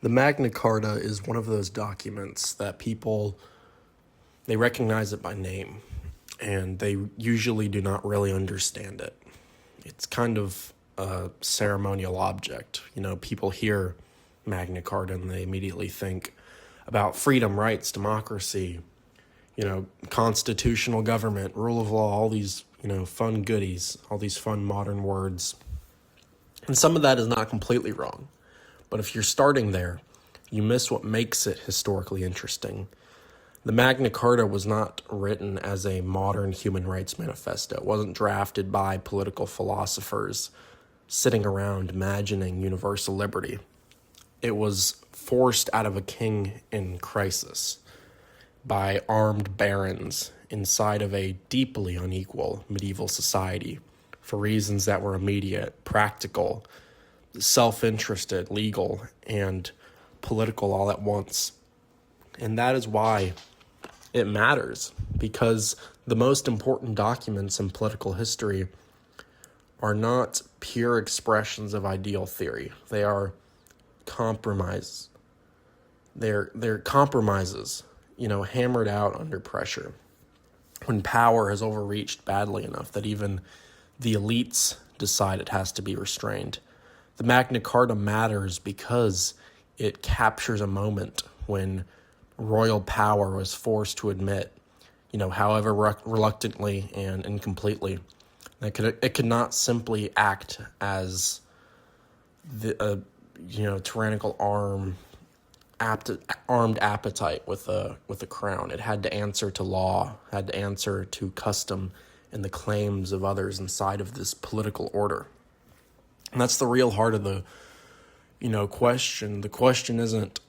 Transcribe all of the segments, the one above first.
The Magna Carta is one of those documents that they recognize it by name, and they usually do not really understand it. It's kind of a ceremonial object. People hear Magna Carta and they immediately think about freedom, rights, democracy, constitutional government, rule of law, all these, fun goodies, all these fun modern words. And some of that is not completely wrong. But if you're starting there, you miss what makes it historically interesting. The Magna Carta was not written as a modern human rights manifesto. It wasn't drafted by political philosophers sitting around imagining universal liberty. It was forced out of a king in crisis by armed barons inside of a deeply unequal medieval society for reasons that were immediate, practical, self-interested, legal, and political all at once. And that is why it matters, because the most important documents in political history are not pure expressions of ideal theory. They are compromise. They're compromises, hammered out under pressure, when power has overreached badly enough that even the elites decide it has to be restrained. The Magna Carta matters because it captures a moment when royal power was forced to admit, however reluctantly and incompletely, that it could not simply act as the tyrannical armed appetite with a crown. It had to answer to law, had to answer to custom and the claims of others inside of this political order. And that's the real heart of the question. The question isn't,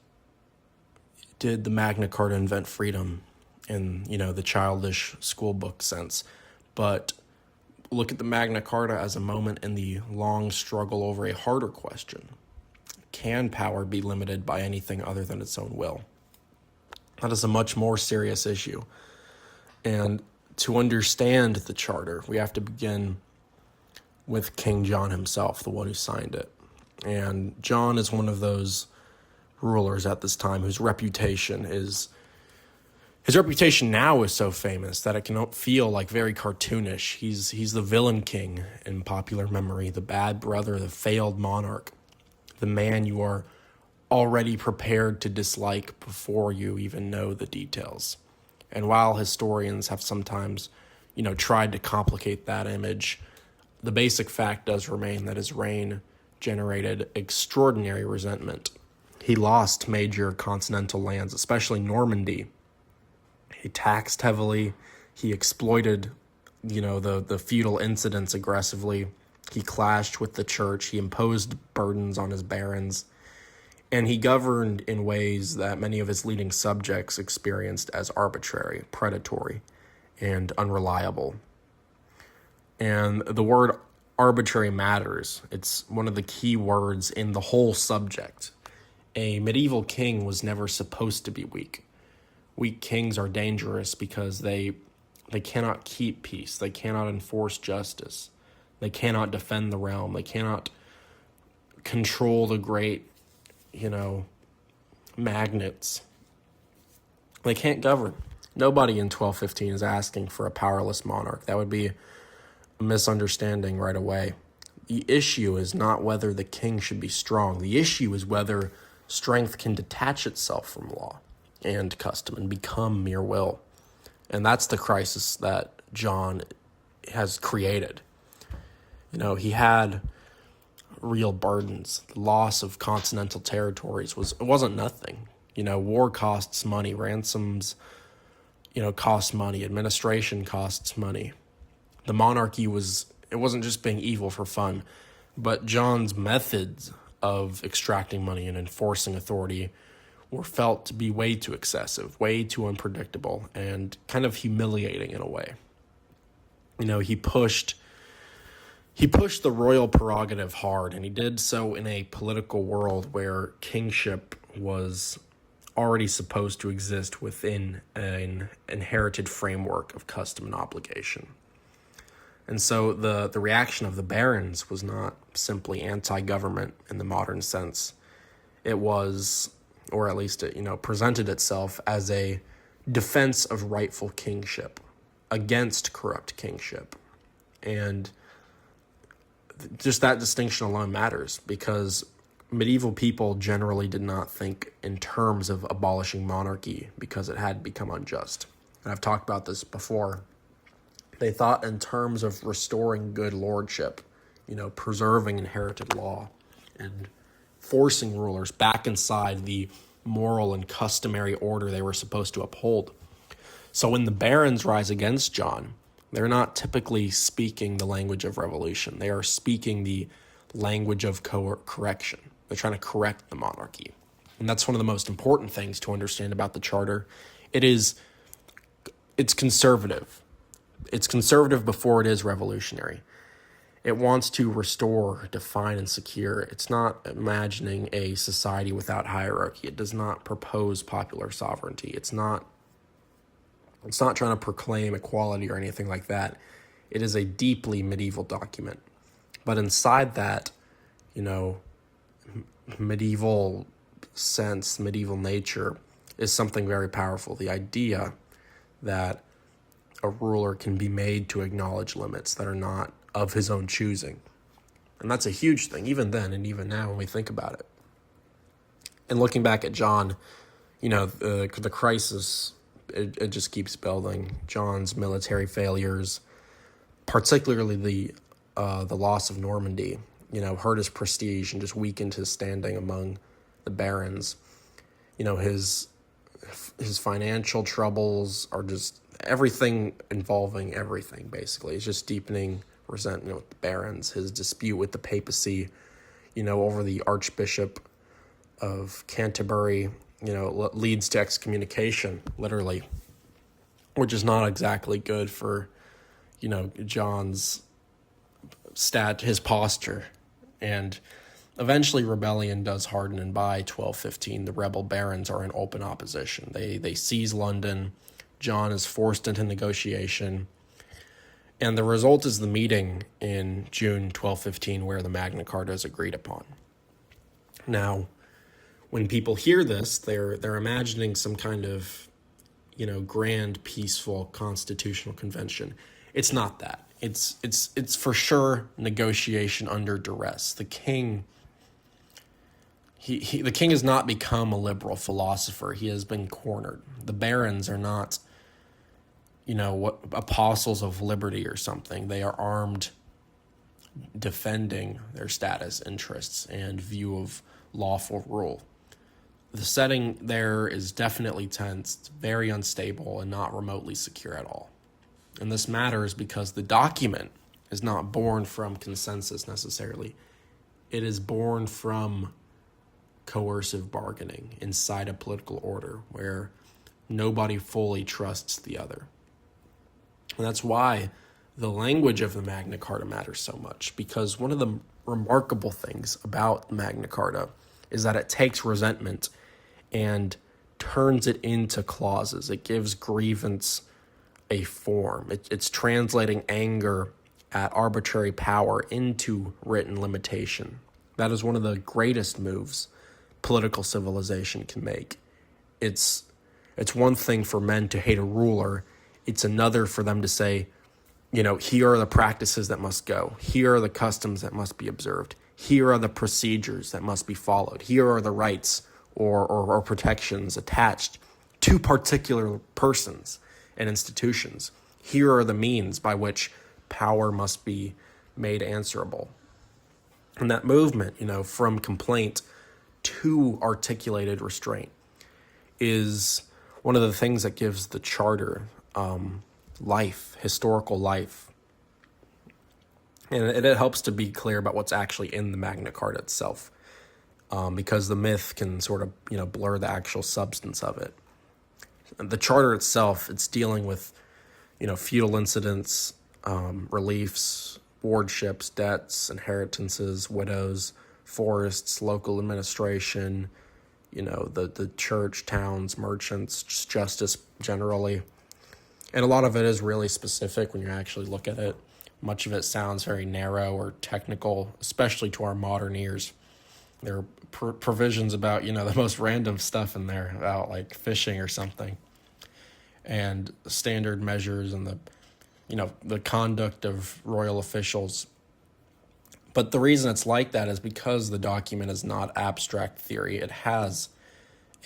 did the Magna Carta invent freedom in, the childish school book sense, but look at the Magna Carta as a moment in the long struggle over a harder question. Can power be limited by anything other than its own will? That is a much more serious issue. And to understand the charter, we have to begin with King John himself, the one who signed it. And John is one of those rulers at this time whose reputation now is so famous that it can feel like very cartoonish. He's the villain king in popular memory, the bad brother, the failed monarch, the man you are already prepared to dislike before you even know the details. And while historians have sometimes, tried to complicate that image, the basic fact does remain that his reign generated extraordinary resentment. He lost major continental lands, especially Normandy. He taxed heavily. He exploited, the feudal incidents aggressively. He clashed with the church. He imposed burdens on his barons. And he governed in ways that many of his leading subjects experienced as arbitrary, predatory, and unreliable. And the word arbitrary matters. It's one of the key words in the whole subject. A medieval king was never supposed to be weak. Weak kings are dangerous because they cannot keep peace. They cannot enforce justice. They cannot defend the realm. They cannot control the great, magnates. They can't govern. Nobody in 1215 is asking for a powerless monarch. That would be a misunderstanding right away. The issue is not whether the king should be strong. The issue is whether strength can detach itself from law and custom and become mere will. And that's the crisis that John has created. He had real burdens. The loss of continental territories wasn't nothing. War costs money. Ransoms, cost money. Administration costs money. The monarchy it wasn't just being evil for fun, but John's methods of extracting money and enforcing authority were felt to be way too excessive, way too unpredictable, and kind of humiliating in a way. He pushed the royal prerogative hard, and he did so in a political world where kingship was already supposed to exist within an inherited framework of custom and obligation. And so the reaction of the barons was not simply anti-government in the modern sense. it was, or at least it, presented itself as a defense of rightful kingship against corrupt kingship. And just that distinction alone matters, because medieval people generally did not think in terms of abolishing monarchy because it had become unjust. And I've talked about this before. They thought in terms of restoring good lordship, preserving inherited law and forcing rulers back inside the moral and customary order they were supposed to uphold. So when the barons rise against John, they're not typically speaking the language of revolution. They are speaking the language of correction. They're trying to correct the monarchy. And that's one of the most important things to understand about the charter. It's conservative. It's conservative before it is revolutionary. It wants to restore, define, and secure. It's not imagining a society without hierarchy. It does not propose popular sovereignty. It's not trying to proclaim equality or anything like that. It is a deeply medieval document. But inside that, medieval sense, medieval nature is something very powerful. The idea that a ruler can be made to acknowledge limits that are not of his own choosing. And that's a huge thing, even then and even now when we think about it. And looking back at John, the crisis, it just keeps building. John's military failures, particularly the loss of Normandy, hurt his prestige and just weakened his standing among the barons. His financial troubles are just everything involving everything, basically. It's just deepening resentment with the barons, his dispute with the papacy, over the Archbishop of Canterbury, leads to excommunication, literally, which is not exactly good for, John's his posture. And eventually rebellion does harden, and by 1215, the rebel barons are in open opposition. They seize London. John is forced into negotiation. And the result is the meeting in June 1215 where the Magna Carta is agreed upon. Now, when people hear this, they're imagining some kind of, grand, peaceful constitutional convention. It's not that. It's for sure negotiation under duress. The king, the king has not become a liberal philosopher. He has been cornered. The barons are not, what apostles of liberty or something. They are armed, defending their status, interests, and view of lawful rule. The setting there is definitely tense, it's very unstable, and not remotely secure at all. And this matters because the document is not born from consensus necessarily. It is born from coercive bargaining inside a political order where nobody fully trusts the other. And that's why the language of the Magna Carta matters so much, because one of the remarkable things about Magna Carta is that it takes resentment and turns it into clauses. It gives grievance a form. It's translating anger at arbitrary power into written limitation. That is one of the greatest moves political civilization can make. It's one thing for men to hate a ruler. It's another for them to say, here are the practices that must go. Here are the customs that must be observed. Here are the procedures that must be followed. Here are the rights or protections attached to particular persons and institutions. Here are the means by which power must be made answerable. And that movement, from complaint to articulated restraint is one of the things that gives the charter life, historical life. And it helps to be clear about what's actually in the Magna Carta itself, because the myth can sort of, blur the actual substance of it. And the charter itself, it's dealing with, feudal incidents, reliefs, wardships, debts, inheritances, widows, forests, local administration, the church, towns, merchants, justice generally. And a lot of it is really specific when you actually look at it. Much of it sounds very narrow or technical, especially to our modern ears. There are provisions about, the most random stuff in there about like fishing or something, and standard measures and the conduct of royal officials. But the reason it's like that is because the document is not abstract theory. It has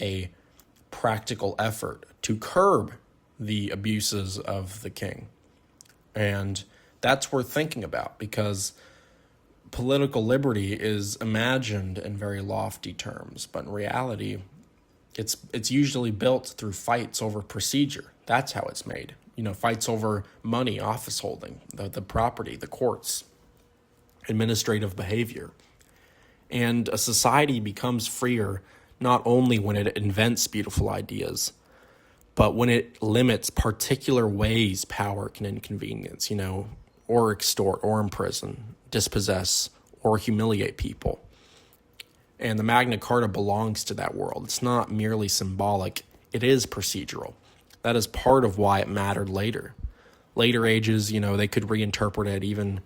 a practical effort to curb the abuses of the king. And that's worth thinking about, because political liberty is imagined in very lofty terms, but in reality, it's usually built through fights over procedure. That's how it's made. Fights over money, office holding, the property, the courts, administrative behavior. And a society becomes freer not only when it invents beautiful ideas, but when it limits particular ways power can inconvenience, or extort, or imprison, dispossess, or humiliate people. And the Magna Carta belongs to that world. It's not merely symbolic, it is procedural. That is part of why it mattered later. Later ages, they could reinterpret it, even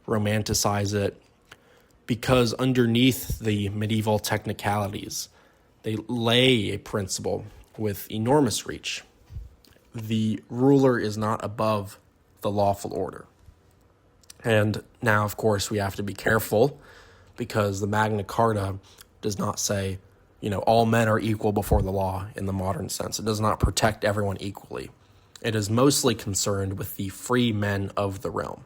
romanticize it, because underneath the medieval technicalities, they lay a principle with enormous reach. The ruler is not above the lawful order. And now, of course, we have to be careful, because the Magna Carta does not say, all men are equal before the law in the modern sense. It does not protect everyone equally. It is mostly concerned with the free men of the realm.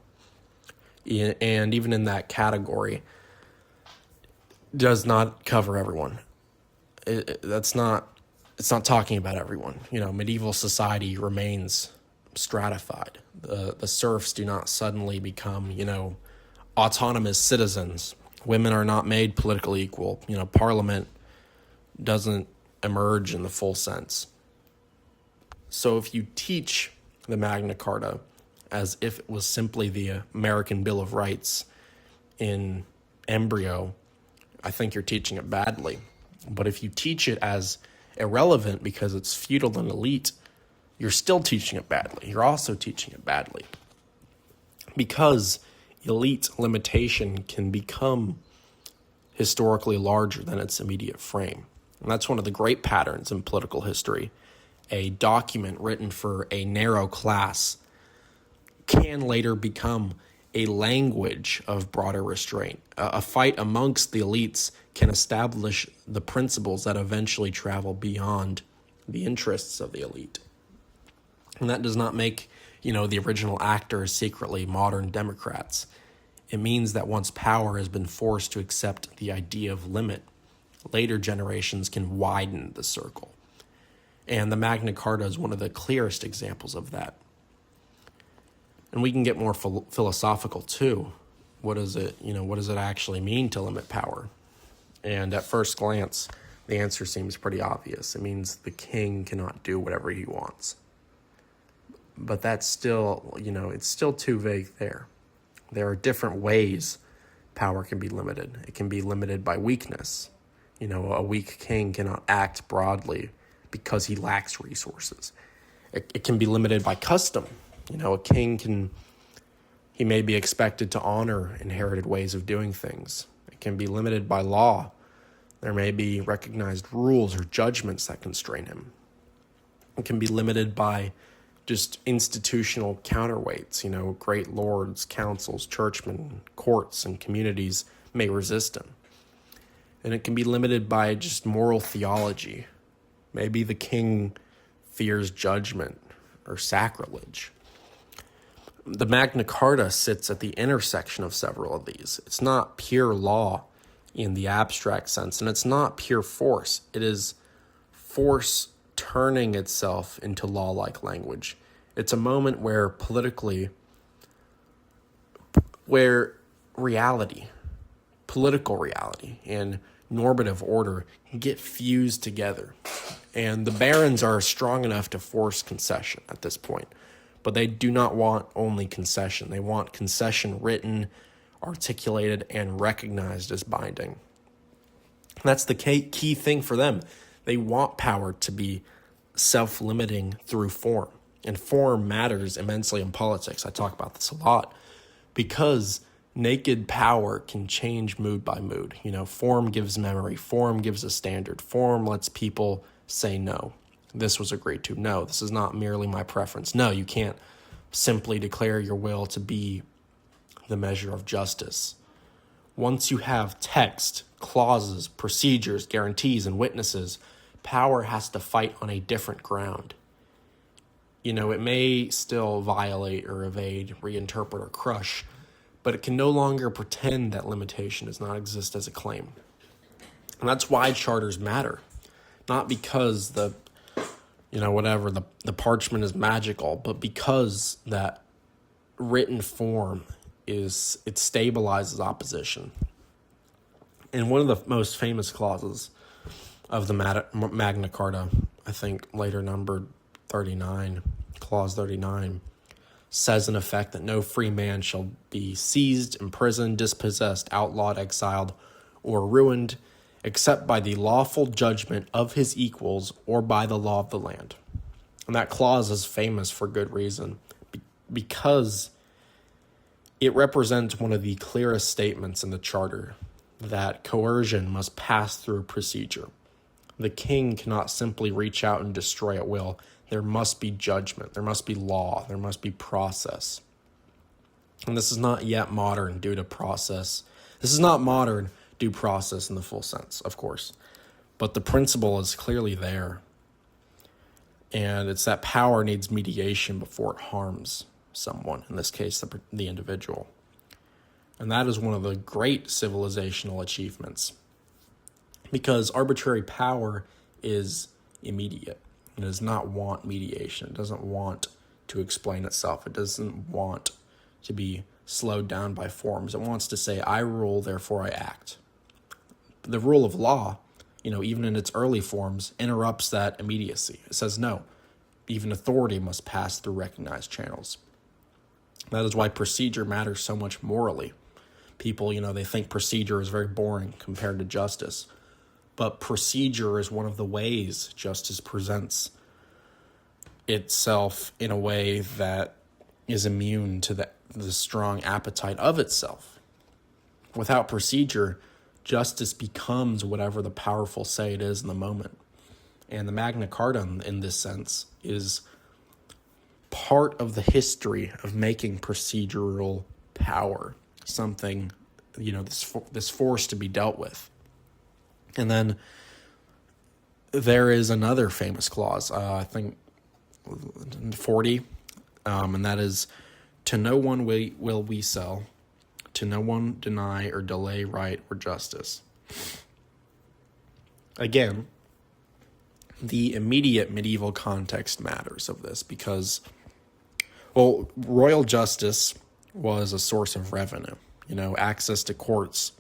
And even in that category, does not cover everyone. It's not talking about everyone. Medieval society remains stratified. The serfs do not suddenly become, autonomous citizens. Women are not made politically equal. Parliament doesn't emerge in the full sense. So if you teach the Magna Carta as if it was simply the American Bill of Rights in embryo, I think you're teaching it badly. But if you teach it as irrelevant because it's feudal and elite, you're still teaching it badly. You're also teaching it badly, because elite limitation can become historically larger than its immediate frame. And that's one of the great patterns in political history. A document written for a narrow class can later become a language of broader restraint. A fight amongst the elites can establish the principles that eventually travel beyond the interests of the elite. And that does not make, the original actors secretly modern Democrats. It means that once power has been forced to accept the idea of limit, later generations can widen the circle. And the Magna Carta is one of the clearest examples of that. And we can get more philosophical too. What does it actually mean to limit power? And at first glance, the answer seems pretty obvious. It means the king cannot do whatever he wants. But that's still, it's still too vague there. There are different ways power can be limited. It can be limited by weakness. A weak king cannot act broadly because he lacks resources. It can be limited by custom. A king he may be expected to honor inherited ways of doing things. It can be limited by law. There may be recognized rules or judgments that constrain him. It can be limited by just institutional counterweights. Great lords, councils, churchmen, courts, and communities may resist him. And it can be limited by just moral theology. Maybe the king fears judgment or sacrilege. The Magna Carta sits at the intersection of several of these. It's not pure law in the abstract sense, and it's not pure force. It is force turning itself into law-like language. It's a moment where reality, political reality, and normative order get fused together. And the barons are strong enough to force concession at this point. But they do not want only concession. They want concession written, articulated, and recognized as binding. That's the key thing for them. They want power to be self-limiting through form. And form matters immensely in politics. I talk about this a lot because naked power can change mood by mood. Form gives memory, form gives a standard, form lets people say no. This was agreed to. No, this is not merely my preference. No, you can't simply declare your will to be the measure of justice. Once you have text, clauses, procedures, guarantees, and witnesses, power has to fight on a different ground. It may still violate or evade, reinterpret, or crush, but it can no longer pretend that limitation does not exist as a claim. And that's why charters matter. Not because the parchment is magical, but because that written form it stabilizes opposition. And one of the most famous clauses of the Magna Carta, I think later numbered 39, clause 39, says in effect that no free man shall be seized, imprisoned, dispossessed, outlawed, exiled, or ruined, except by the lawful judgment of his equals or by the law of the land. And that clause is famous for good reason, because it represents one of the clearest statements in the Charter that coercion must pass through procedure. The king cannot simply reach out and destroy at will. There must be judgment, there must be law, there must be process. And this is not yet modern due to process. This is not modern due process in the full sense, of course. But the principle is clearly there. And it's that power needs mediation before it harms someone, in this case, the individual. And that is one of the great civilizational achievements, because arbitrary power is immediate. It does not want mediation. It doesn't want to explain itself. It doesn't want to be slowed down by forms. It wants to say, I rule, therefore I act. The rule of law, even in its early forms, interrupts that immediacy. It says, no, even authority must pass through recognized channels. That is why procedure matters so much morally. People, they think procedure is very boring compared to justice. But procedure is one of the ways justice presents itself in a way that is immune to the strong appetite of itself. Without procedure, justice becomes whatever the powerful say it is in the moment. And the Magna Carta, in this sense, is part of the history of making procedural power something, this force to be dealt with. And then there is another famous clause, I think 40, and that is, to no one will we sell, to no one deny or delay right or justice. Again, the immediate medieval context matters of this because, royal justice was a source of revenue. Access to courts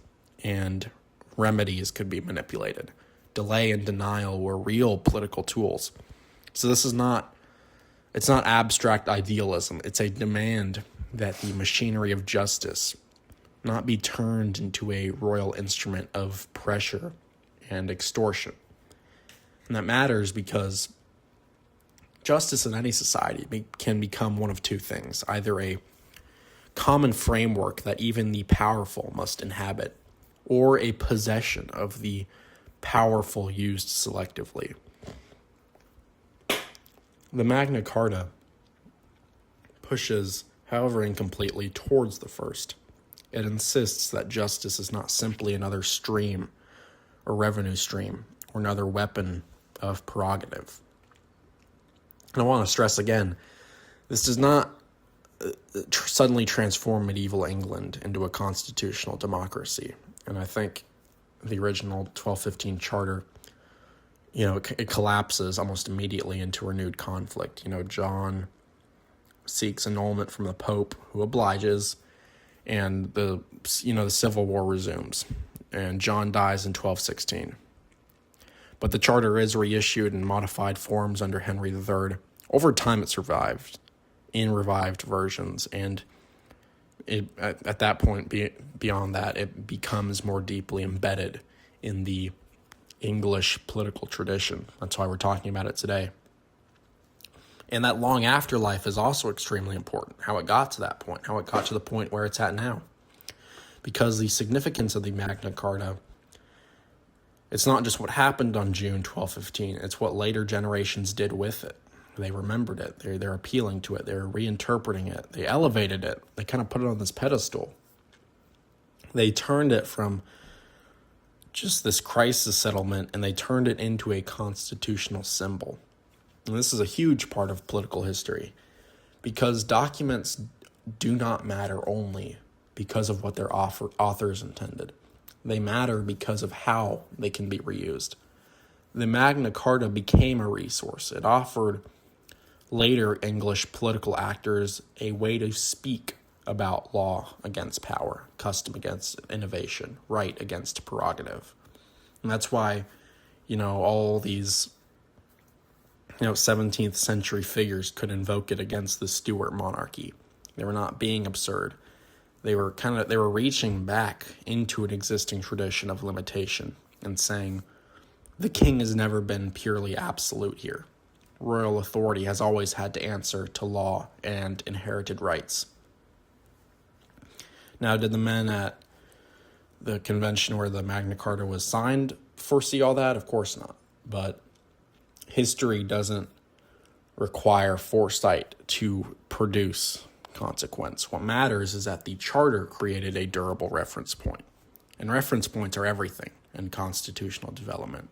and remedies could be manipulated. Delay and denial were real political tools. So this is it's not abstract idealism. It's a demand that the machinery of justice not be turned into a royal instrument of pressure and extortion. And that matters because justice in any society can become one of two things: either a common framework that even the powerful must inhabit, or a possession of the powerful used selectively. The Magna Carta pushes, however incompletely, towards the first. It insists that justice is not simply another stream or revenue stream or another weapon of prerogative. And I want to stress again, this does not suddenly transform medieval England into a constitutional democracy. And I think the original 1215 charter, it collapses almost immediately into renewed conflict. John seeks annulment from the Pope, who obliges, and the Civil War resumes. And John dies in 1216. But the charter is reissued in modified forms under Henry III. Over time, it survived in revived versions, and at that point, beyond that, it becomes more deeply embedded in the English political tradition. That's why we're talking about it today. And that long afterlife is also extremely important, how it got to that point, how it got to the point where it's at now. because the significance of the Magna Carta, it's not just what happened on June 1215, it's what later generations did with it. They remembered it. They're appealing to it. They're reinterpreting it. They elevated it. They kind of put it on this pedestal. They turned it from just this crisis settlement, and they turned it into a constitutional symbol. And this is a huge part of political history, because documents do not matter only because of what their authors intended. They matter because of how they can be reused. The Magna Carta became a resource. It offered later English political actors a way to speak about law against power, custom against innovation, right against prerogative. And that's why, all these 17th century figures could invoke it against the Stuart monarchy. They were not being absurd. They were reaching back into an existing tradition of limitation and saying, the king has never been purely absolute here. Royal authority has always had to answer to law and inherited rights. Now, did the men at the convention where the Magna Carta was signed foresee all that? Of course not. But history doesn't require foresight to produce consequence. What matters is that the charter created a durable reference point. And reference points are everything in constitutional development.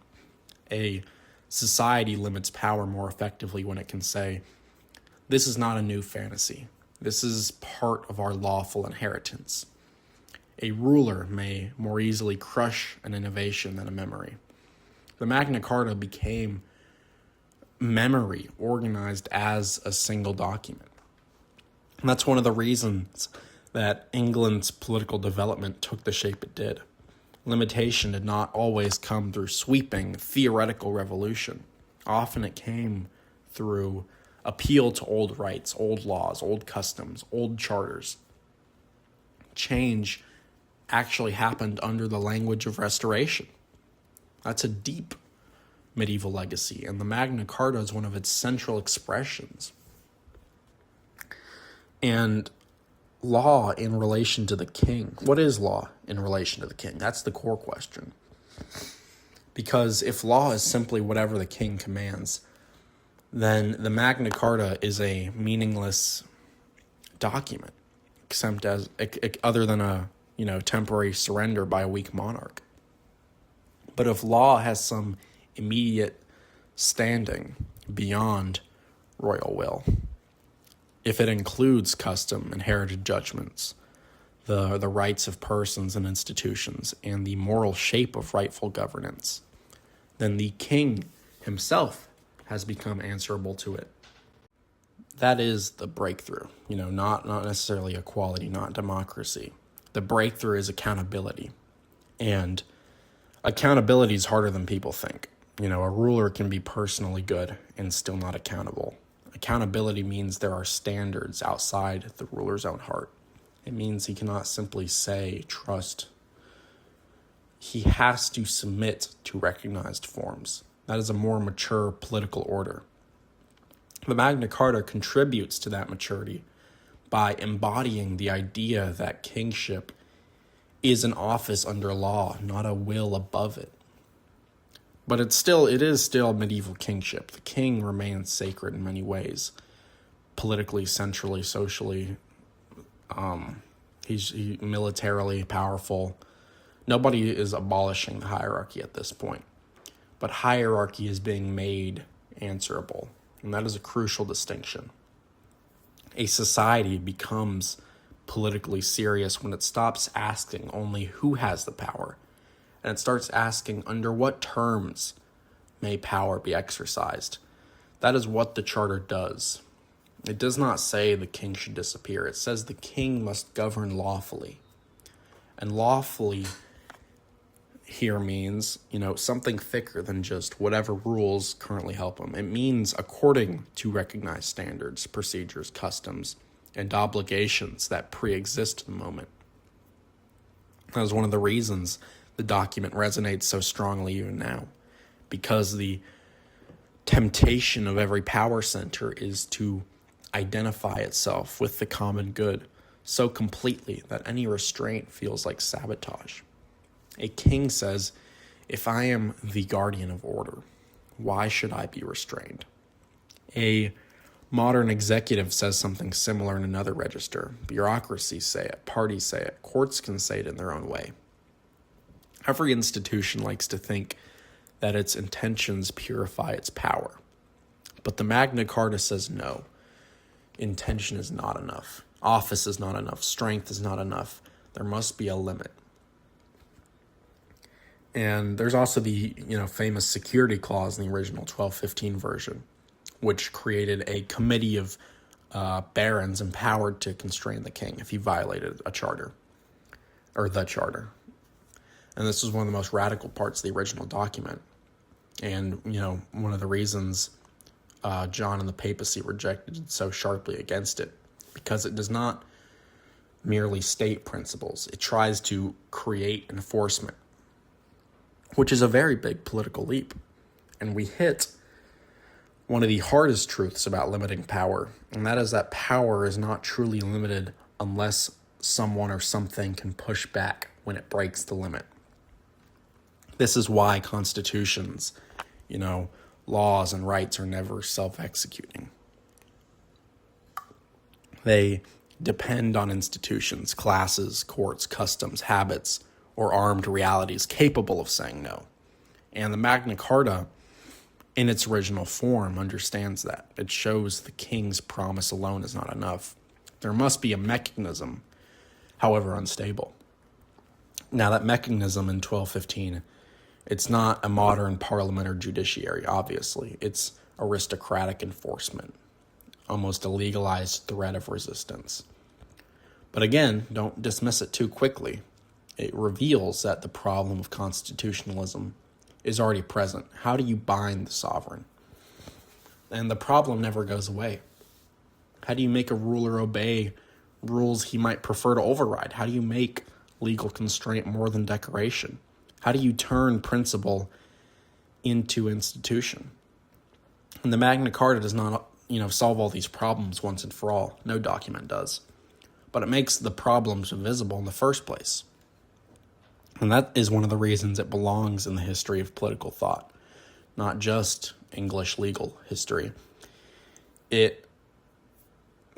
A society limits power more effectively when it can say, this is not a new fantasy. This is part of our lawful inheritance. A ruler may more easily crush an innovation than a memory. The Magna Carta became memory organized as a single document. And that's one of the reasons that England's political development took the shape it did. Limitation did not always come through sweeping theoretical revolution. Often it came through appeal to old rights, old laws, old customs, old charters. Change actually happened under the language of restoration. That's a deep medieval legacy, and the Magna Carta is one of its central expressions. And law in relation to the king. What is law in relation to the king? That's the core question. Because if law is simply whatever the king commands, then the Magna Carta is a meaningless document, except as other than a temporary surrender by a weak monarch. But if law has some immediate standing beyond royal will, if it includes custom, inherited judgments, the rights of persons and institutions, and the moral shape of rightful governance, then the king himself has become answerable to it. That is the breakthrough, not necessarily equality, not democracy. The breakthrough is accountability. And accountability is harder than people think. A ruler can be personally good and still not accountable. Accountability means there are standards outside the ruler's own heart. It means he cannot simply say, trust. He has to submit to recognized forms. That is a more mature political order. The Magna Carta contributes to that maturity by embodying the idea that kingship is an office under law, not a will above it. But it is still medieval kingship. The king remains sacred in many ways, politically, centrally, socially. He's militarily powerful. Nobody is abolishing the hierarchy at this point, but hierarchy is being made answerable, and that is a crucial distinction. A society becomes politically serious when it stops asking only who has the power, and it starts asking under what terms may power be exercised. That is what the charter does. It does not say the king should disappear. It says the king must govern lawfully. And lawfully here means, something thicker than just whatever rules currently help him. It means according to recognized standards, procedures, customs, and obligations that pre-exist the moment. That is one of the reasons the document resonates so strongly even now, because the temptation of every power center is to identify itself with the common good so completely that any restraint feels like sabotage. A king says, if I am the guardian of order, why should I be restrained? A modern executive says something similar in another register. Bureaucracies say it, parties say it, courts can say it in their own way. Every institution likes to think that its intentions purify its power. But the Magna Carta says no. Intention is not enough. Office is not enough. Strength is not enough. There must be a limit. And there's also the famous security clause in the original 1215 version, which created a committee of barons empowered to constrain the king if he violated a charter, or the charter. And this was one of the most radical parts of the original document. And, one of the reasons John and the papacy rejected so sharply against it, because it does not merely state principles. It tries to create enforcement, which is a very big political leap. And we hit one of the hardest truths about limiting power, and that is that power is not truly limited unless someone or something can push back when it breaks the limit. This is why constitutions, laws and rights are never self-executing. They depend on institutions, classes, courts, customs, habits, or armed realities capable of saying no. And the Magna Carta, in its original form, understands that. It shows the king's promise alone is not enough. There must be a mechanism, however unstable. Now, that mechanism in 1215, it's not a modern parliament or judiciary, obviously. It's aristocratic enforcement, almost a legalized threat of resistance. But again, don't dismiss it too quickly. It reveals that the problem of constitutionalism is already present. How do you bind the sovereign? And the problem never goes away. How do you make a ruler obey rules he might prefer to override? How do you make legal constraint more than decoration? How do you turn principle into institution? And the Magna Carta does not, solve all these problems once and for all. No document does. But it makes the problems visible in the first place. And that is one of the reasons it belongs in the history of political thought, not just English legal history. It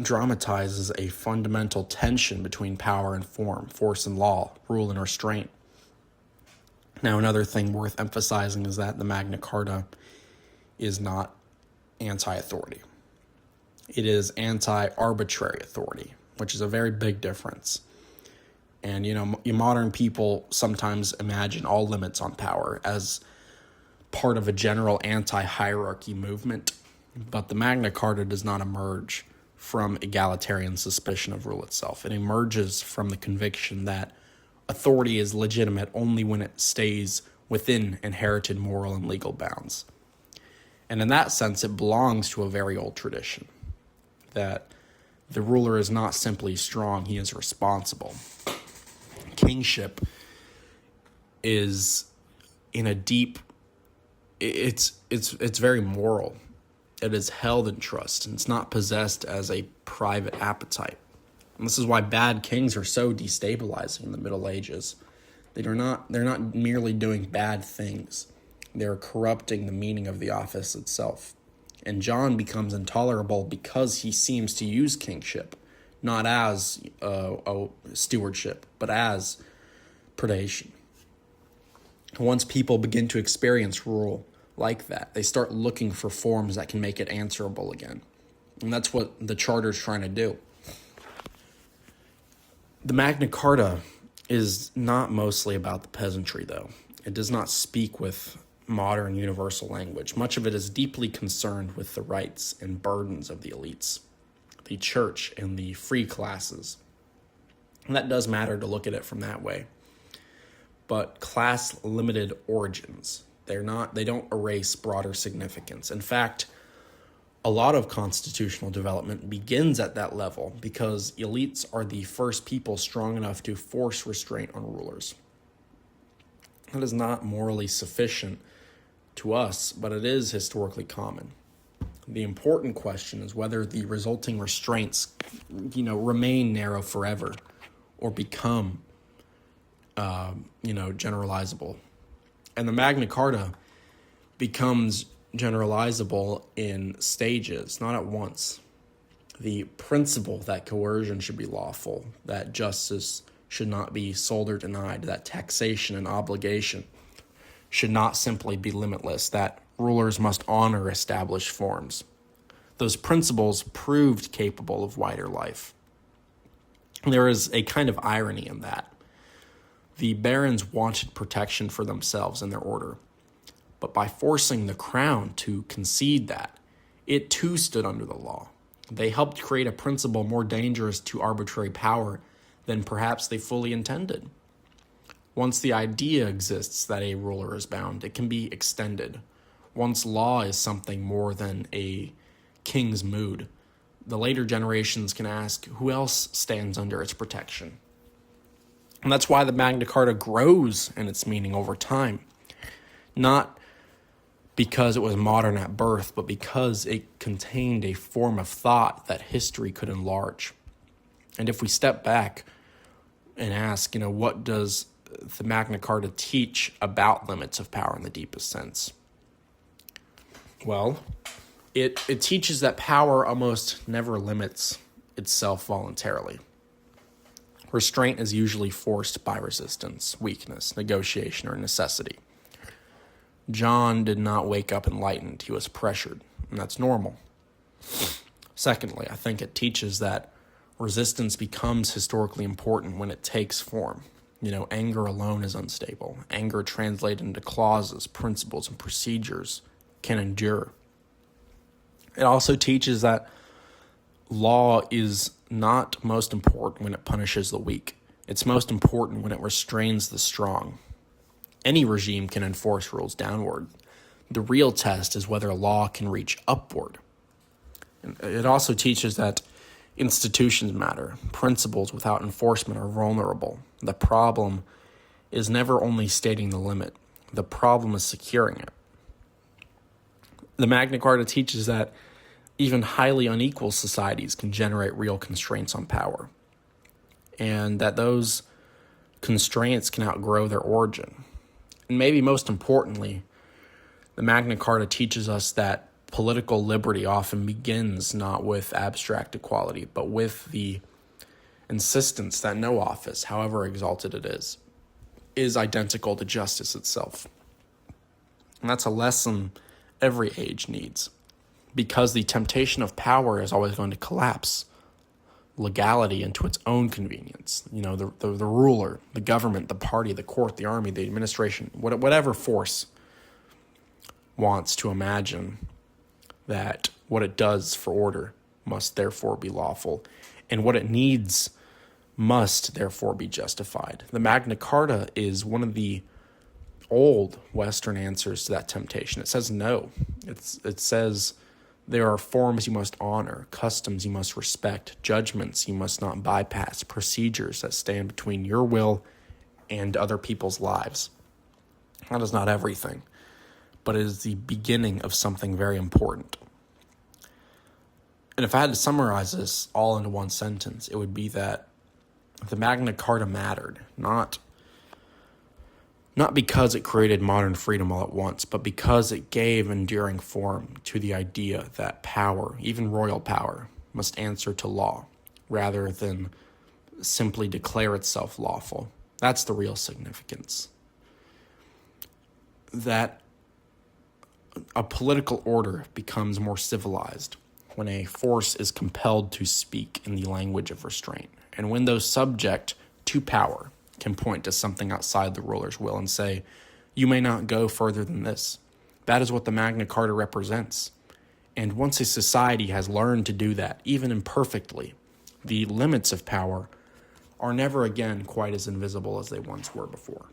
dramatizes a fundamental tension between power and form, force and law, rule and restraint. Now, another thing worth emphasizing is that the Magna Carta is not anti-authority. It is anti-arbitrary authority, which is a very big difference. And, modern people sometimes imagine all limits on power as part of a general anti-hierarchy movement. But the Magna Carta does not emerge from egalitarian suspicion of rule itself. It emerges from the conviction that authority is legitimate only when it stays within inherited moral and legal bounds. And in that sense, it belongs to a very old tradition, that the ruler is not simply strong, he is responsible. Kingship is in a deep, it's very moral. It is held in trust, and it's not possessed as a private appetite. And this is why bad kings are so destabilizing in the Middle Ages. They're not merely doing bad things. They're corrupting the meaning of the office itself. And John becomes intolerable because he seems to use kingship, not as stewardship, but as predation. Once people begin to experience rule like that, they start looking for forms that can make it answerable again. And that's what the Charter's trying to do. The Magna Carta is not mostly about the peasantry, though. It does not speak with modern universal language. Much of it is deeply concerned with the rights and burdens of the elites, the church, and the free classes. And that does matter to look at it from that way. But class-limited origins, they don't erase broader significance. In fact, a lot of constitutional development begins at that level because elites are the first people strong enough to force restraint on rulers. That is not morally sufficient to us, but it is historically common. The important question is whether the resulting restraints, remain narrow forever or become, generalizable. And the Magna Carta becomes generalizable in stages, not at once. The principle that coercion should be lawful, that justice should not be sold or denied, that taxation and obligation should not simply be limitless, that rulers must honor established forms. Those principles proved capable of wider life. There is a kind of irony in that. The barons wanted protection for themselves and their order, but by forcing the crown to concede that, it too stood under the law. They helped create a principle more dangerous to arbitrary power than perhaps they fully intended. Once the idea exists that a ruler is bound, it can be extended. Once law is something more than a king's mood, the later generations can ask who else stands under its protection. And that's why the Magna Carta grows in its meaning over time. Not because it was modern at birth, but because it contained a form of thought that history could enlarge. And if we step back and ask, what does the Magna Carta teach about limits of power in the deepest sense? Well, it teaches that power almost never limits itself voluntarily. Restraint is usually forced by resistance, weakness, negotiation, or necessity. John did not wake up enlightened. He was pressured, and that's normal. Secondly, I think it teaches that resistance becomes historically important when it takes form. Anger alone is unstable. Anger translated into clauses, principles, and procedures can endure. It also teaches that law is not most important when it punishes the weak. It's most important when it restrains the strong. Any regime can enforce rules downward. The real test is whether law can reach upward. And it also teaches that institutions matter. Principles without enforcement are vulnerable. The problem is never only stating the limit. The problem is securing it. The Magna Carta teaches that even highly unequal societies can generate real constraints on power, and that those constraints can outgrow their origin. And maybe most importantly, the Magna Carta teaches us that political liberty often begins not with abstract equality, but with the insistence that no office, however exalted it is identical to justice itself. And that's a lesson every age needs, because the temptation of power is always going to collapse legality into its own convenience. The ruler, the government, the party, the court, the army, the administration, whatever force wants to imagine that what it does for order must therefore be lawful, and what it needs must therefore be justified. The Magna Carta is one of the old Western answers to that temptation. It says no. It says there are forms you must honor, customs you must respect, judgments you must not bypass, procedures that stand between your will and other people's lives. That is not everything, but it is the beginning of something very important. And if I had to summarize this all into one sentence, it would be that the Magna Carta mattered, not because it created modern freedom all at once, but because it gave enduring form to the idea that power, even royal power, must answer to law, rather than simply declare itself lawful. That's the real significance. That a political order becomes more civilized when a force is compelled to speak in the language of restraint, and when those subject to power can point to something outside the ruler's will and say, you may not go further than this. That is what the Magna Carta represents. And once a society has learned to do that, even imperfectly, the limits of power are never again quite as invisible as they once were before.